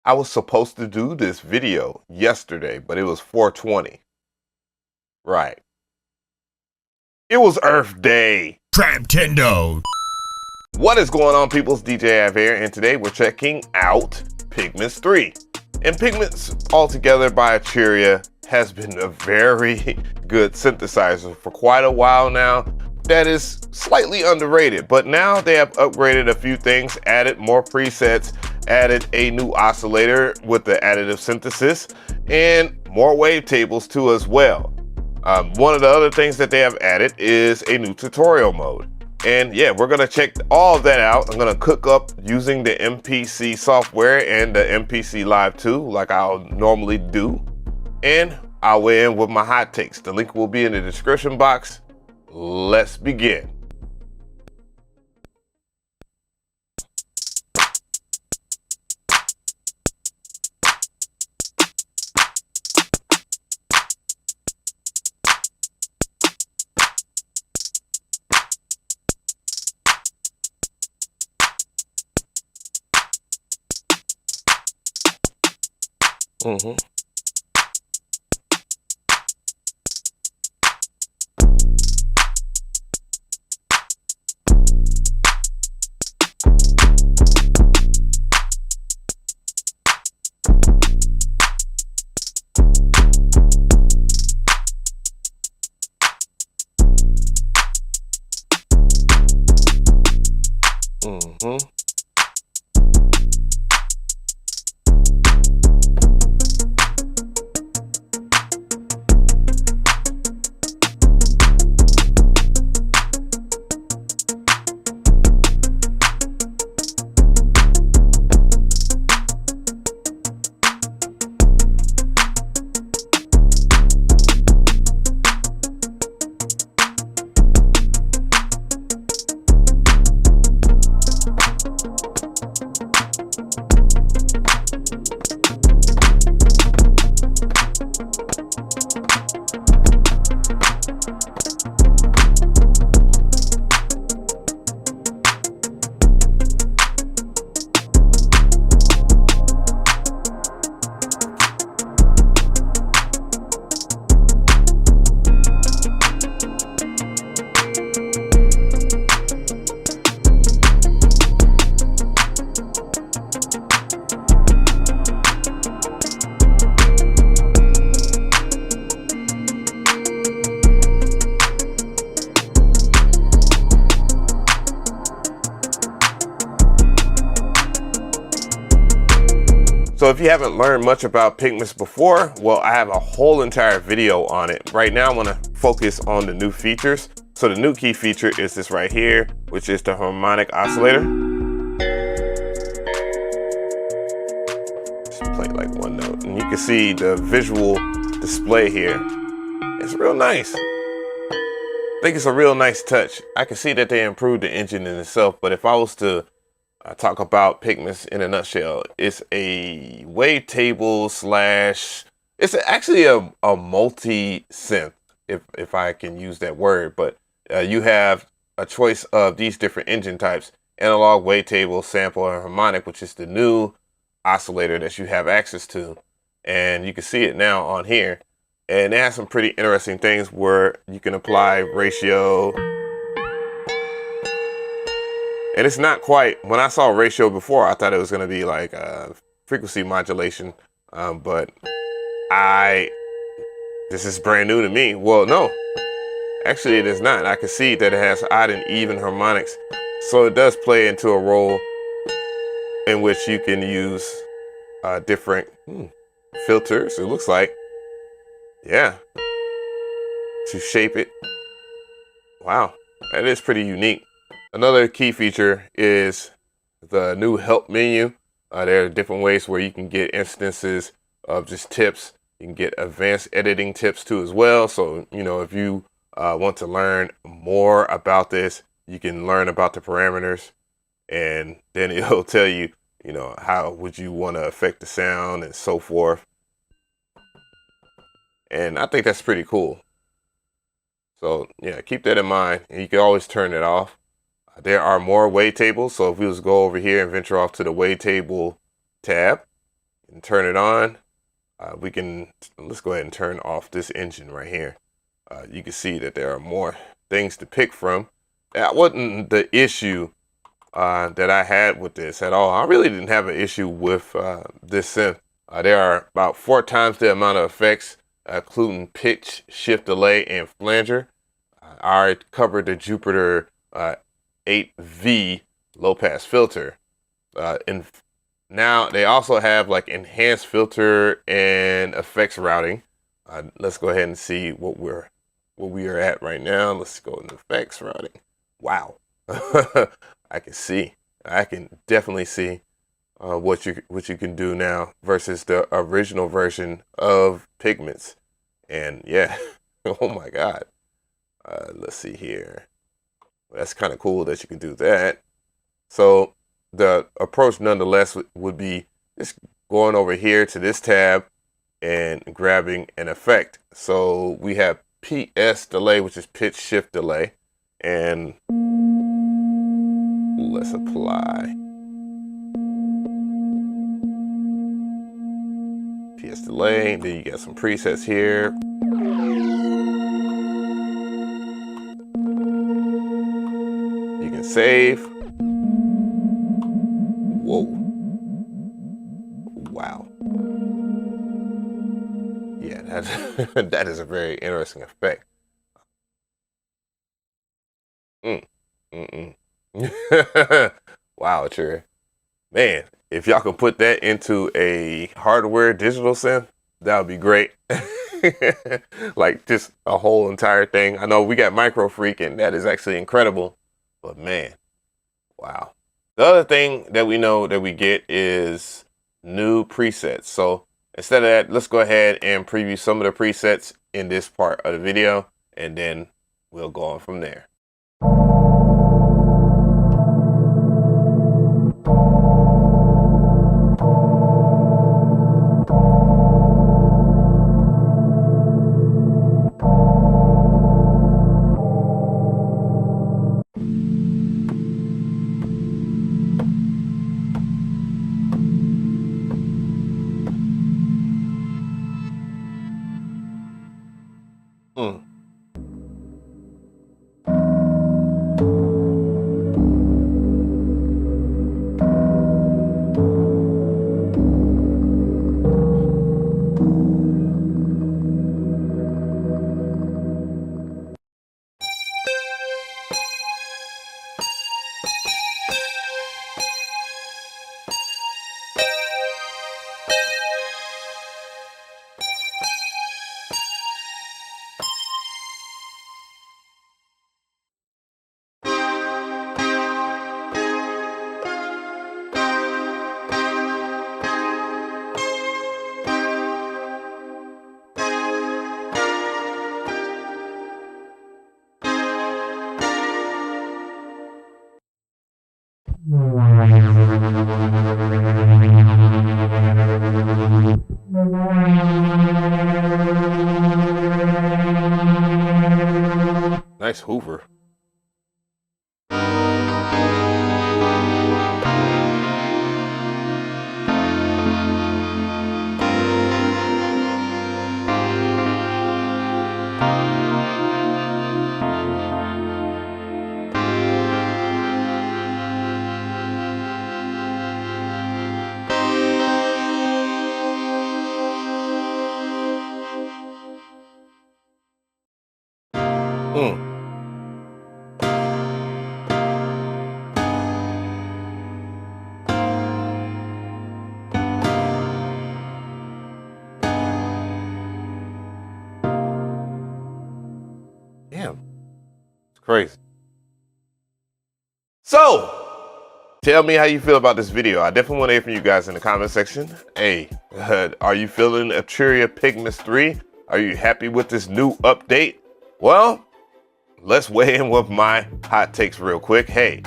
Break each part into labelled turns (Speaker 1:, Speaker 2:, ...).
Speaker 1: I was supposed to do this video yesterday, but it was 420. Right. It was Earth Day.
Speaker 2: Traptendo.
Speaker 1: What is going on, peoples? DJ Av here, and today we're checking out Pigments 3. And Pigments altogether by Arturia has been a very good synthesizer for quite a while now. That is slightly underrated, but now they have upgraded a few things, added more presets, added a new oscillator with the additive synthesis, and more wavetables too as well. One of the other things that they have added is a new tutorial mode. And yeah, we're gonna check all of that out. I'm gonna cook up using the MPC software and the MPC Live 2 like I'll normally do. And I'll weigh in with my hot takes. The link will be in the description box. Let's begin. So if you haven't learned much about Pigments before, well, I have a whole entire video on it. Right now, I want to focus on the new features. So the new key feature is this right here, which is the harmonic oscillator. Just play like one note, and you can see the visual display here. It's real nice. I think it's a real nice touch. I can see that they improved the engine in itself, but if I was to talk about Pigments in a nutshell, it's a wavetable slash, it's actually a multi-synth, if I can use that word, but you have a choice of these different engine types: analog, wavetable, sample, and harmonic, which is the new oscillator that you have access to. And you can see it now on here. And it has some pretty interesting things where you can apply ratio. And it's not quite, when I saw ratio before, I thought it was going to be like frequency modulation, but this is brand new to me. Well, no, actually it is not. I can see that it has odd and even harmonics. So it does play into a role in which you can use different filters, it looks like. Yeah, to shape it. Wow, that is pretty unique. Another key feature is the new help menu. There are different ways where you can get instances of just tips. You can get advanced editing tips too as well. So, you know, if you want to learn more about this, you can learn about the parameters, and then it'll tell you, you know, how would you want to affect the sound and so forth. And I think that's pretty cool. So yeah, keep that in mind, and you can always turn it off. There are more wavetables, so if we just go over here and venture off to the wavetable tab, and turn it on. Let's go ahead and turn off this engine right here. You can see that there are more things to pick from. That wasn't the issue that I had with this at all. I really didn't have an issue with this synth. There are about 4 times the amount of effects, including pitch, shift, delay, and flanger. I covered the Jupiter 8V low pass filter. And now they also have like enhanced filter and effects routing. Let's go ahead and see what we are at right now. Let's go into effects routing. Wow. I can definitely see what you can do now versus the original version of Pigments. And yeah, oh my God. Let's see here. That's kind of cool that you can do that. So the approach nonetheless would be just going over here to this tab and grabbing an effect. So we have PS delay, which is pitch shift delay, and let's apply PS delay. Then you got some presets here. You can save. Whoa. Wow. Yeah, that is a very interesting effect. Wow, Arturia. Man, if y'all could put that into a hardware digital synth, that would be great. Like just a whole entire thing. I know we got Microfreak, and that is actually incredible. But man, wow. The other thing that we know that we get is new presets. So instead of that, let's go ahead and preview some of the presets in this part of the video, and then we'll go on from there. Nice Hoover. Damn, it's crazy. So, tell me how you feel about this video. I definitely want to hear from you guys in the comment section. Hey, are you feeling Arturia Pigments 3? Are you happy with this new update? Well, let's weigh in with my hot takes real quick. Hey,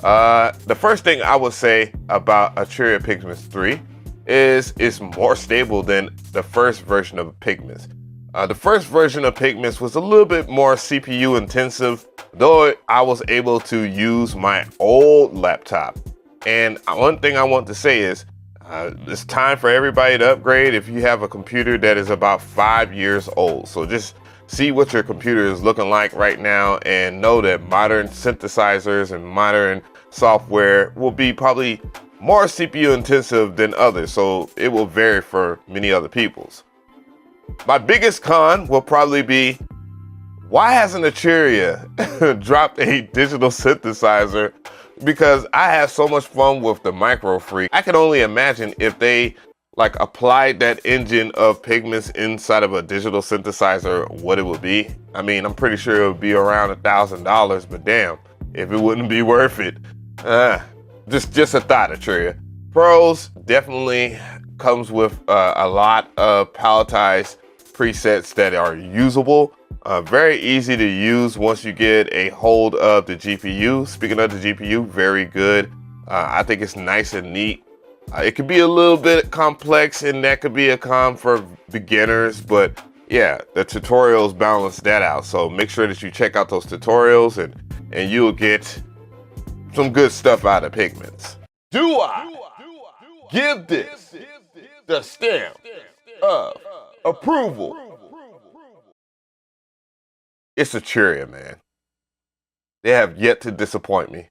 Speaker 1: the first thing I would say about Arturia Pigments 3 is it's more stable than the first version of Pigments. The first version of Pigments was a little bit more CPU intensive, though I was able to use my old laptop. And one thing I want to say is, It's time for everybody to upgrade if you have a computer that is about 5 years old. So just see what your computer is looking like right now and know that modern synthesizers and modern software will be probably more CPU intensive than others. So it will vary for many other people's. My biggest con will probably be, why hasn't Arturia dropped a digital synthesizer? Because I have so much fun with the Mcree. I can only imagine if they like applied that engine of Pigments inside of a digital synthesizer, what it would be. I mean, I'm pretty sure it would be around $1,000, but damn, if it wouldn't be worth it. Just a thought, Arturia. Pros definitely comes with a lot of palletized presets that are usable. Very easy to use once you get a hold of the GPU. Speaking of the GPU, very good. I think it's nice and neat. It could be a little bit complex, and that could be a con for beginners, but yeah, the tutorials balance that out. So make sure that you check out those tutorials and you'll get some good stuff out of Pigments. Do I give this the stamp of approval? It's Arturia, man. They have yet to disappoint me.